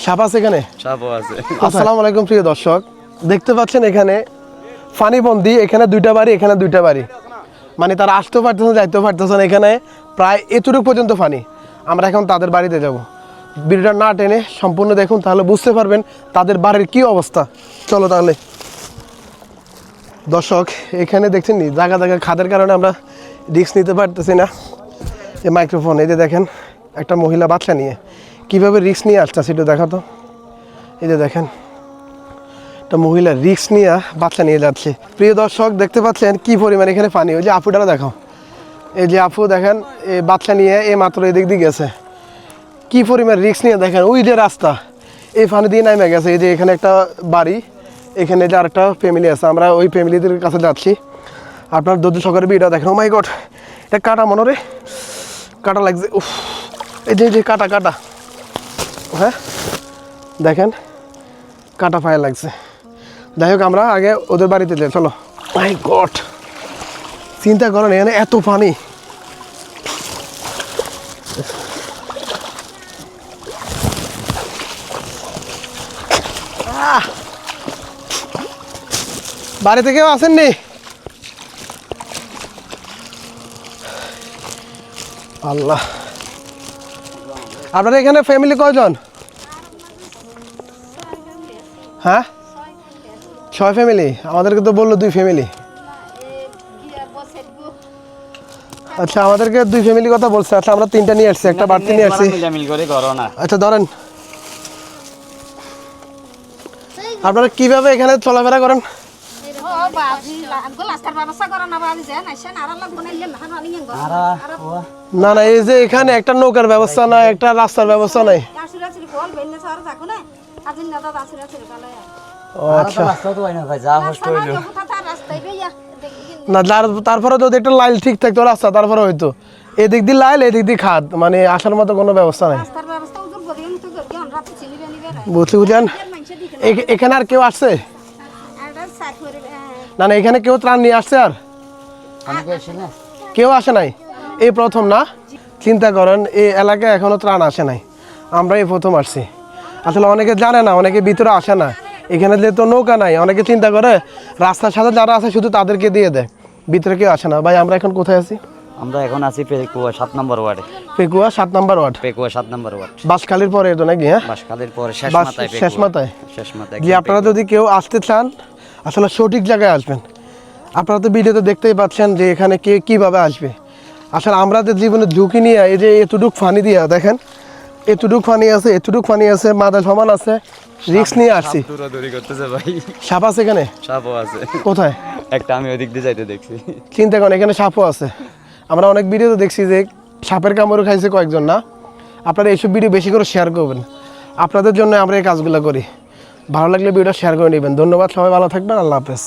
সাপ আছে এখানে? সাপও আছে। আসসালামু আলাইকুম প্রিয় দর্শক, দেখতে পাচ্ছেন এখানে ফানিবন্দি, এখানে দুইটা বাড়ি, এখানে দুইটা বাড়ি, মানে তারা আসতেও পারতেছে যাইতেও পারতেছে না। এখানে প্রায় এতটুকু পর্যন্ত ফানি। আমরা এখন তাদের বাড়িতে যাব। ভিডিওটা না টেনে সম্পূর্ণ দেখুন, তাহলে বুঝতে পারবেন তাদের বাড়ির কি অবস্থা। চলো তাহলে। দর্শক, এখানে দেখছেন নি জায়গা জায়গা খাদের কারণে আমরা রিস্ক নিতে পারতেছি না। এই মাইক্রোফোন, এই যে দেখেন একটা মহিলা বাচ্চা নিয়ে কীভাবে রিস্ক নিয়ে আসছে সেটা দেখা তো। এই যে দেখেন একটা মহিলা রিস্ক নিয়ে বাচ্চা নিয়ে যাচ্ছে। প্রিয় দর্শক, দেখতে পাচ্ছেন কি পরিমাণ এখানে পানি। ওই যে আপুটারা দেখো, এই যে আপু দেখেন এই বাচ্চা নিয়ে এই মাত্র এদিক দিয়ে গেছে। কি পরিমাণ রিস্ক নিয়ে দেখেন, ওই যে রাস্তা এই পানি দিয়ে নামে গেছে। এই যে এখানে একটা বাড়ি, এখানে যে আরেকটা ফ্যামিলি আছে, আমরা ওই ফ্যামিলিদের কাছে যাচ্ছি। আপনার যদি সকালের ভিডিও দেখেন, ও মাই গড, এটা কাটা মনে রে, কাটা লাগছে। উফ, এই যে কাটা কাটা, হ্যাঁ দেখেন কাটা ফায়া লাগছে। যাই হোক, আমরা আগে ওদের বাড়িতে যাই, চলো। মাই গড, চিন্তা করেন এখানে এত পানি। বাড়িতে কেউ আসেননি? আল্লাহ, আপনার এখানে ফ্যামিলি কয়জন? হ্যাঁ, 6 ফ্যামিলি। আমাদেরকে তো বললো 2 ফ্যামিলি। আচ্ছা, আমাদেরকে 2 ফ্যামিলি কথা বলছে। আচ্ছা, আমরা 3টা নিয়ে আসছি, একটা বাড়তি নিয়ে আসছি। আচ্ছা ধরেন, আপনারা কিভাবে এখানে চলাফেরা করেন? না না, এই যে এখানে একটা নৌকার ব্যবস্থা নাই, একটা রাস্তার ব্যবস্থা নাই। আচ্ছা না, তারপরে যদি একটা লাইল ঠিক থাকতো রাস্তা, তারপরে হয়তো। এদিক দিয়ে লাইল, এদিক দিয়ে খাদ, মানে আসার মতো কোনো ব্যবস্থা নাই। বুঝছেন? এখানে আর কেউ আসছে না? না, এখানে কেউ ত্রাণ নিয়ে আসছে? আর কেউ আসে নাই? এই প্রথম না? চিন্তা করেন, এই এলাকায় এখনো ত্রাণ আসে নাই, আমরা এই প্রথম আসছি। আসলে অনেকে জানে না, অনেকে ভিতরে আসে না। এখানে যেহেতু নৌকা নাই, অনেকে চিন্তা করে রাস্তার সাথে যারা আছে শুধু তাদেরকে দিয়ে দেয়, ভিতরে কেউ আসে না। ভাই, আমরা এখন কোথায় আছি? আমরা এখন আছি পেকুয়া 7 নম্বর ওয়ার্ডে। পেকুয়া 7 নম্বর ওয়ার্ড? পেকুয়া 7 নম্বর ওয়ার্ড, বাঁশখালীর পরে তো নাকি? হ্যাঁ, বাঁশখালীর পরে শেষ মাথায়। জি, আপনারা যদি কেউ আসতে চান আসলে সঠিক জায়গায় আসবেন। আপনারা তো ভিডিওতে দেখতেই পাচ্ছেন যে এখানে কে কীভাবে আসবে। আসলে আমরা যে জীবনে ঝুঁকি নিয়ে, এই যে এতটুক ফানি দিয়া দেখেন, এতটুক ফানি আছে, এতটুক ফানি আছে, মাথা সমান আছে, রিস্ক নিয়ে আসছি। সাপ আছে এখানে? সাপও আছে। কোথায়? একটা আমি ওই দিক দিয়ে যাইতে দেখছি। চিন্তা করেন, এখানে সাপও আছে। আমরা অনেক ভিডিওতে দেখছি যে সাপের কামড়ও খাইছে কয়েকজন। না, আপনারা এইসব ভিডিও বেশি করে শেয়ার করবেন। আপনাদের জন্য আমরা এই কাজগুলো করি। ভালো লাগলে ভিডিওটা শেয়ার করে নেবেন। ধন্যবাদ, সবাই ভালো থাকবেন। আল্লাহ হাফেজ।